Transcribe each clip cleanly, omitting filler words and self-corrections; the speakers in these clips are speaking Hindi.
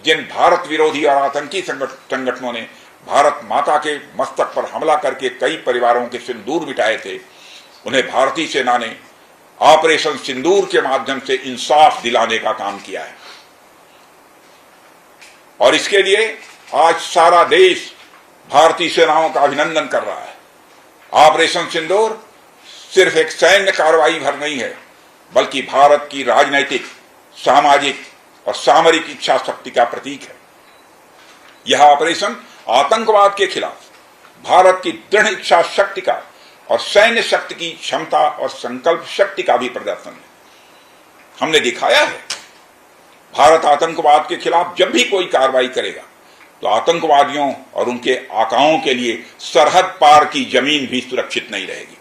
जिन भारत विरोधी और आतंकी संगठनों ने भारत माता के मस्तक पर हमला करके कई परिवारों के सिंदूर मिटाए थे, उन्हें भारतीय सेना ने ऑपरेशन सिंदूर के माध्यम से इंसाफ दिलाने का काम किया है। और इसके लिए आज सारा देश भारतीय सेनाओं का अभिनंदन कर रहा है। ऑपरेशन सिंदूर सिर्फ एक सैन्य कार्रवाई भर नहीं है, बल्कि भारत की राजनैतिक, सामाजिक और सामरिक इच्छा शक्ति का प्रतीक है। यह ऑपरेशन आतंकवाद के खिलाफ भारत की दृढ़ इच्छा शक्ति का और सैन्य शक्ति की क्षमता और संकल्प शक्ति का भी प्रदर्शन है। हमने दिखाया है, भारत आतंकवाद के खिलाफ जब भी कोई कार्रवाई करेगा तो आतंकवादियों और उनके आकाओं के लिए सरहद पार की जमीन भी सुरक्षित नहीं रहेगी।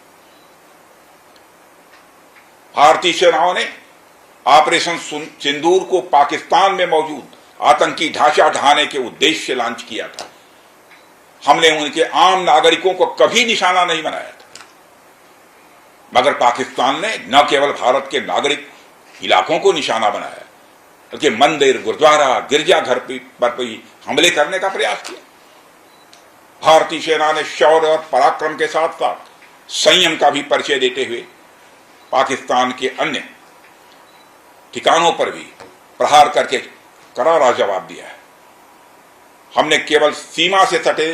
भारतीय सेनाओं ने ऑपरेशन सिंदूर को पाकिस्तान में मौजूद आतंकी ढांचा ढहाने के उद्देश्य से लॉन्च किया था। हमने उनके आम नागरिकों को कभी निशाना नहीं बनाया था, मगर पाकिस्तान ने न केवल भारत के नागरिक इलाकों को निशाना बनाया, बल्कि मंदिर, गुरुद्वारा, गिरजाघर पर भी हमले करने का प्रयास किया। भारतीय सेना ने शौर्य और पराक्रम के साथ साथ संयम का भी परिचय देते हुए पाकिस्तान के अन्य ठिकानों पर भी प्रहार करके करारा जवाब दिया है। हमने केवल सीमा से सटे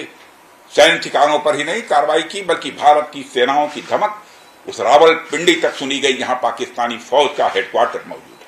सैन्य ठिकानों पर ही नहीं कार्रवाई की, बल्कि भारत की सेनाओं की धमक उस रावलपिंडी तक सुनी गई, जहां पाकिस्तानी फौज का हेडक्वार्टर मौजूद।